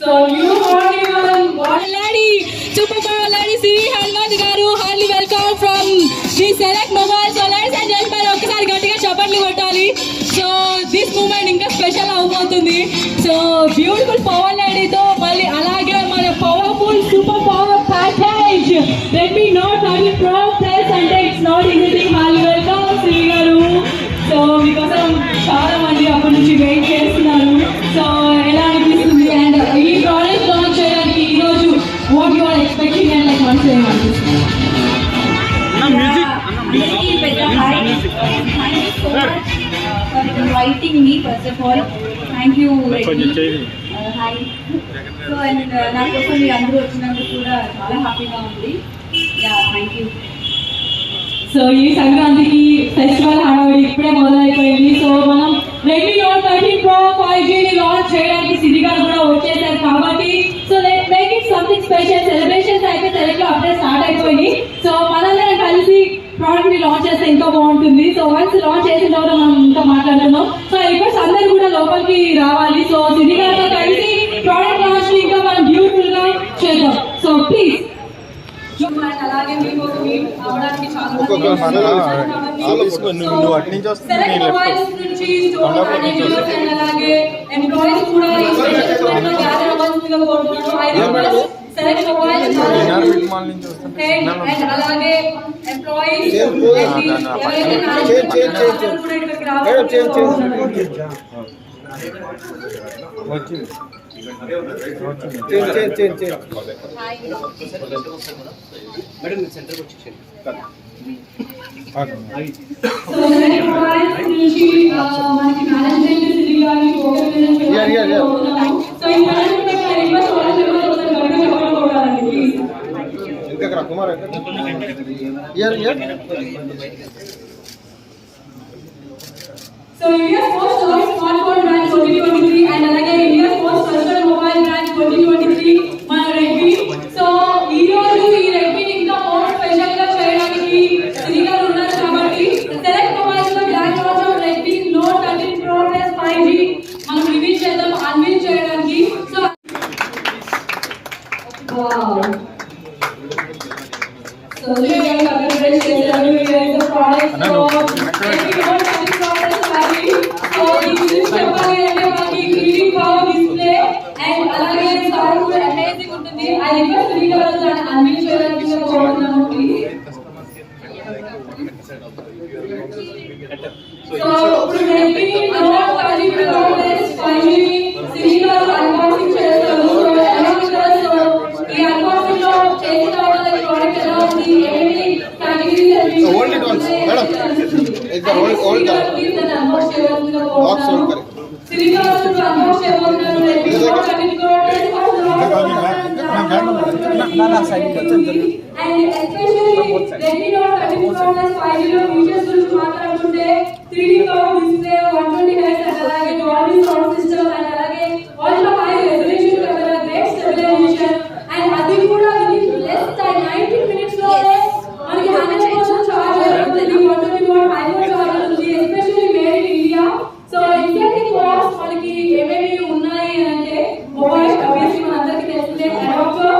So you want lady, superpower lady Siri Halwat garu, highly welcome from the Select Mobile. So ladies and gentlemen, ఒక్కసారి గట్టిగా చప్పట్లు కొట్టాలి. So this moment ఇంకా special అవబోతుంది. So beautiful power lady తో మళ్ళీ అలాగే మన powerful super power package Redmi Note 13 Pro Plus అంటే it's not easy thing. highly welcome Siri గారు. సో మీకోసం చాలా మంది అప్పటి నుంచి వెయిట్ చేస్తున్నారు. సో ఎలా అనిపిస్తుంది అండ్ ఈ ప్రోడక్ట్ లాంచ్ చేయడానికి ఈ రోజు what you are expecting and like once ఏమనిపిస్తుంది? For inviting me, first of all, thank you. Hi. So and నా కోసం మీరు అందరూ వచ్చినందుకు కూడా చాలా హ్యాపీగా ఉంది. Yeah, thank you. సో ఈ సంక్రాంతికి ఫెస్టివల్ హడావిడి ఇప్పుడే మొదలైపోయింది. సో మనం Redmi Note 13 Pro 5G ని లాంచ్ చేయడానికి సిరి గారు కూడా వచ్చేసారు కాబట్టి so let's make it something special. Celebrations అయితే సెలెక్ట్ లో అప్పుడే స్టార్ట్ అయిపోయింది. సో మనందరం కలిసి ప్రోడక్ట్ ని లాంచ్ చేస్తే ఇంకా బాగుంటుంది. సో వన్స్ లాంచ్ చేసిన తర్వాత మనం ఇంకా మాట్లాడుతున్నాం. సో రిక్వెస్ట్ అందరూ కూడా లోపలికి రావాలి. సో సిరి గారితో కలిసి ప్రోడక్ట్ లాంచ్ ని ఇంకా మనం బ్యూటిఫుల్ గా చేద్దాం. సో ప్లీజ్ అలాగే మీకు అవడానికి చాలా అలాగే ఎంప్లాయీస్ కూడా సెలెక్ట్ మొబైల్స్ అండ్ అలాగే employees Kumar So India's most loved smartphone brand 2023 and అలాగే India's most trusted mobile brand 2023 మన Redmi. సో ఈ రోజు ఈ Redmi ఇంకా మోర్ స్పెషల్ గా చేయడానికి సిరి గారు ఉన్నారు కాబట్టి సెలెక్ట్ మొబైల్స్ లో black launch of Redmi Note 13 Pro Plus 5G మనం రివీల్ చేద్దాం అన్వీల్ చేయడానికి. సో వావ్ సో సిరి గారు అప్డేట్ చేశారు ఈ product Redmi Note 13 Pro Plus 5G లో ఫీచర్స్ గురించి మాట్లాడుకుంటే 3D కర్వ్ డిస్ప్లే 120 Hz అలాగే డ్యూయల్ సౌండ్ సిస్టమ్ అండ్ అలాగే ultra high resolution camera great stabilization and అది కూడా విత్ లెస్ దాన్ 90 మినిట్స్ లోనే మనకి 100% చార్జ్ అవుతుంది. 120 వాట్ హైపర్ చార్జర్ ఉంది especially made in India. So exactly cost మనకి ఏమేమి ఉన్నాయి అంటే మొబైల్ ఆబ్వియస్లీ మనందరికీ తెలిసిందే adapter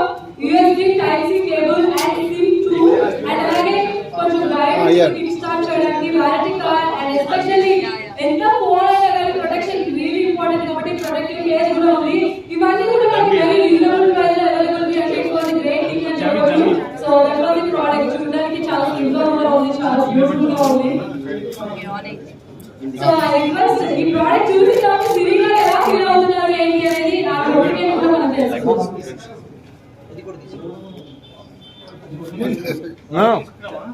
USB Type C cable and SIM 2 and అలాగే కొంచెం వైర్ స్టార్ట్ చేయడానికి వారంటీ కార్డ్ అండ్ ఎస్పెషల్లీ ఎంత ఫోన్ అయినా కానీ ప్రొటెక్షన్ రియల్లీ ఇంపార్టెంట్ కాబట్టి ప్రొటెక్టివ్ కేస్ కూడా ఉంది. ఇవన్నీ కూడా మనకి వెరీ రీజనబుల్ ప్రైస్ లో అవైలబుల్ అంటే ఇట్ వాస్ గ్రేట్ థింగ్ అని చెప్పొచ్చు. So that was the product. చూడడానికి చాలా సింపుల్ గా ఉంది, చాలా బ్యూటిఫుల్ గా ఉంది. సో ఐ రిక్వెస్ట్ ఈ ప్రోడక్ట్ చూసి తర్వాత సిరి గారు ఎలా ఫీల్ అవుతున్నారు ఏంటి అనేది నా ఒపీనియన్ కూడా మనం తెలుసుకోవచ్చు.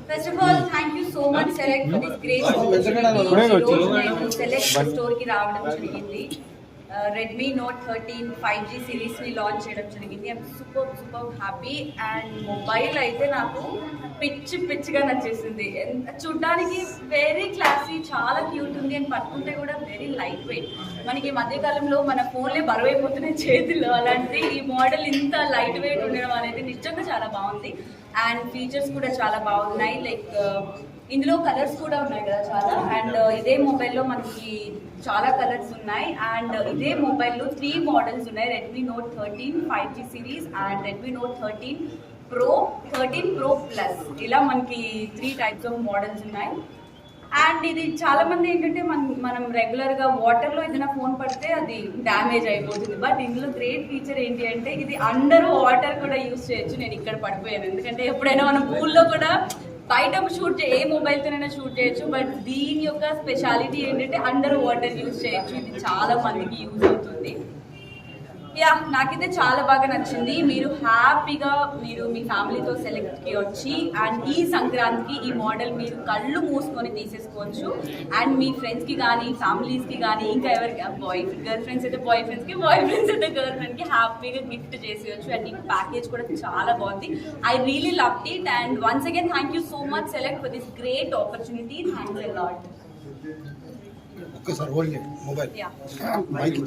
First of all, thank you so much Select for this great opportunity. Select store ki రావడం జరిగింది. Redmi Note 13 5G సిరీస్ ని లాంచ్ చేయడం జరిగింది. I'm super happy and mobile అయితే నాకు పిచ్చిగా నచ్చేసింది. చూడ్డానికి వెరీ క్లాసీ, చాలా క్యూట్ ఉంది అండ్ పట్టుకుంటే కూడా వెరీ లైట్ వెయిట్. మనకి మధ్యకాలంలో మన ఫోన్లే బరువైపోతున్నాయి చేతుల్లో, అలాంటి ఈ మోడల్ ఇంత లైట్ వెయిట్ ఉండడం అనేది నిజంగా చాలా బాగుంది. అండ్ ఫీచర్స్ కూడా చాలా బాగున్నాయి. లైక్ ఇందులో కలర్స్ కూడా ఉన్నాయి కదా చాలా. అండ్ ఇదే మొబైల్లో మనకి చాలా కలర్స్ ఉన్నాయి. అండ్ ఇదే మొబైల్లో 3 మోడల్స్ ఉన్నాయి. Redmi note 13 5G series and Redmi note 13 pro 13 pro plus, ఇలా మనకి 3 టైప్స్ ఆఫ్ మోడల్స్ ఉన్నాయి. అండ్ ఇది చాలా మంది ఏంటంటే మనం రెగ్యులర్గా వాటర్లో ఏదైనా ఫోన్ పడితే అది డ్యామేజ్ అయిపోతుంది. బట్ ఇందులో గ్రేట్ ఫీచర్ ఏంటి అంటే ఇది అండర్ వాటర్ కూడా యూస్ చేయొచ్చు. నేను ఇక్కడ పడిపోయాను ఎందుకంటే ఎప్పుడైనా మనం పూల్లో కూడా బయట ఏ మొబైల్తోనైనా షూట్ చేయొచ్చు. బట్ దీని యొక్క స్పెషాలిటీ ఏంటంటే అండర్ వాటర్ యూస్ చేయొచ్చు. ఇది చాలా మందికి యూజ్ అవుతుంది. యా, నాకైతే చాలా బాగా నచ్చింది. మీరు హ్యాపీగా మీ ఫ్యామిలీతో సెలెక్ట్కి వచ్చి అండ్ ఈ సంక్రాంతికి ఈ మోడల్ మీరు కళ్ళు మూసుకొని తీసేసుకోవచ్చు. అండ్ మీ ఫ్రెండ్స్కి కానీ ఫ్యామిలీస్కి కానీ ఇంకా ఎవరికి గర్ల్ ఫ్రెండ్స్ అయితే బాయ్ ఫ్రెండ్స్కి, బాయ్ ఫ్రెండ్స్ అయితే గర్ల్ ఫ్రెండ్కి హ్యాపీగా గిఫ్ట్ చేసేయచ్చు. అండ్ ఈ ప్యాకేజ్ కూడా చాలా బాగుంది. I really love it. And once again thank you so much Select for this great opportunity. Thanks a lot. ఒక్కసారి హోల్డ్ చేయండి mobile. Yeah, mic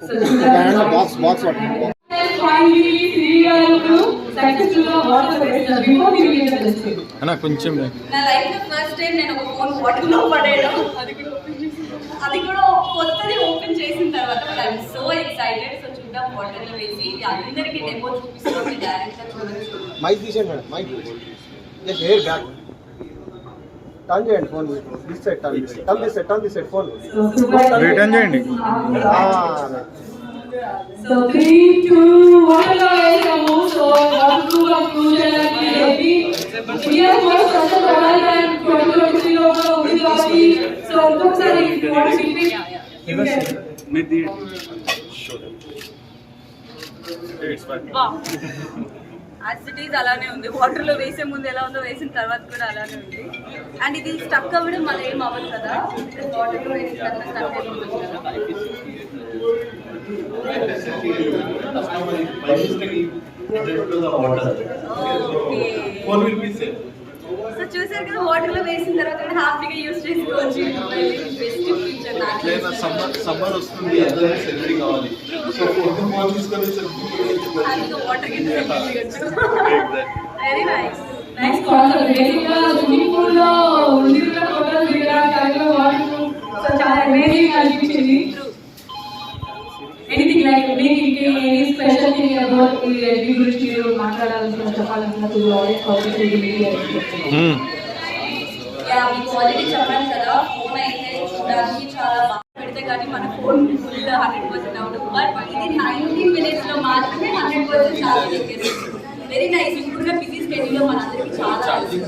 So box finally, 3 years successfully water the before we release the district. అన్న కొంచెం నా లైఫ్లో first time నేను ఒక phone వాటర్లో పడేయడం, అది కూడా కొత్తది ఓపెన్ చేసిన తర్వాత ఐఎమ్ సో ఎక్సైటెడ్. సో చూద్దాం వాటర్లో వేసి అందరికీ డెమో చూపిస్తుంది. డైరెక్ట్గా చూడొచ్చు. మైక్ తీసేయండి మేడం. Mike just hair back turn చేయండి phone. This side turn this side phone return చేయండి. So 3, 2, 1 is the move. So what to conclusion like ready. We are first also mobile and 2023 over Udivasi. So look sir, if you want to repeat. As it is అలానే ఉంది. వాటర్లో వేసే ముందు ఎలా ఉందో వేసిన తర్వాత కూడా అలానే ఉంది. అండ్ ఇది స్టక్ అవ్వడం మళ్ళీ ఏం అవ్వదు కదా, వాటర్లో వేసిన తర్వాత స్టక్ అయిపోతుంది కదా. సో చూసారు కదా, వాటర్లో వేసిన తర్వాత కూడా హ్యాపీగా యూజ్ చేసుకోవచ్చు. బెస్ట్ ఫీచర్ సమ్మర్ వస్తుంది, అందరూ సెల్ఫీ కావాలి. సో ఫోన్ తీసుకొని హ్యాపీగా వాటర్ కింద very nice. Next concept basically swimming pool లో ఉండిన ఫోటోస్ దిగడానికి వాటర్ సో చాలా అమేజింగ్ అనిపించింది. ఎనీథింగ్ లైక్ మీకు ఎనీ స్పెషల్ థింగ్ అబౌట్ ఈ రెడ్మీ గురించి మీరు మాట్లాడాలని చెప్పాలనుకున్నప్పుడు మీకు ఆల్రెడీ చెప్పాను కదా, ఫోన్ అయితే చూడడానికి చాలా బాగా పెడితే కానీ మన ఫోన్ ఫుల్ 100% అవును. బట్ ఇది 90 minutes లో మాత్రమే 100% ఛార్జ్ ఎక్కేస్తుంది. Very nice. ఇప్పుడున్న బిజీ స్కెడ్యూల్లో మనందరికీ చాలా ఛార్జింగ్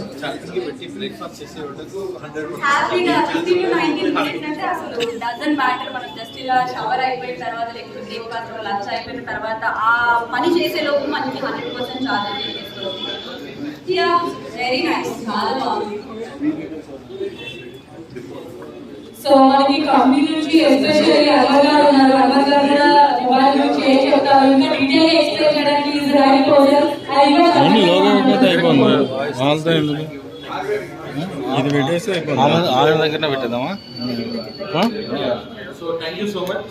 పెట్టి బ్రేక్ఫాస్ట్ చేసే వాళ్ళకు 100% హ్యాపీగా 15 to 19 minutes అంటే అసలు డజన్ మ్యాటర్. మనం జస్ట్ ఇలా షవర్ అయిపోయిన తర్వాత లేకపోతే బ్రేక్ఫాస్ట్ లంచ్ అయిపోయిన తర్వాత ఆ పని చేసేలోపు మనకి 100% ఛార్జ్ చేసేస్తుంది. యా, వెరీ నైస్, చాలా బాగుంది. సో మనకి కంపెనీ నుంచి ఎస్పెషల్లీ అమర్గారు ఉన్నారు. అమర్గారు కూడా మొబైల్ గురించి ఏం చెప్తారు, ఇంకా డీటెయిల్ ఎక్స్ప్లెయిన్ చేయడానికి ఈజ్ రైట్ పర్సన్. లోగో పెట్టితే అయిపోయింది. వాళ్ళతో ఎందుకు ఇది పెట్టేసి అయిపోయింది. ఆయన దగ్గర పెట్టేద్దామా? So thank you so much.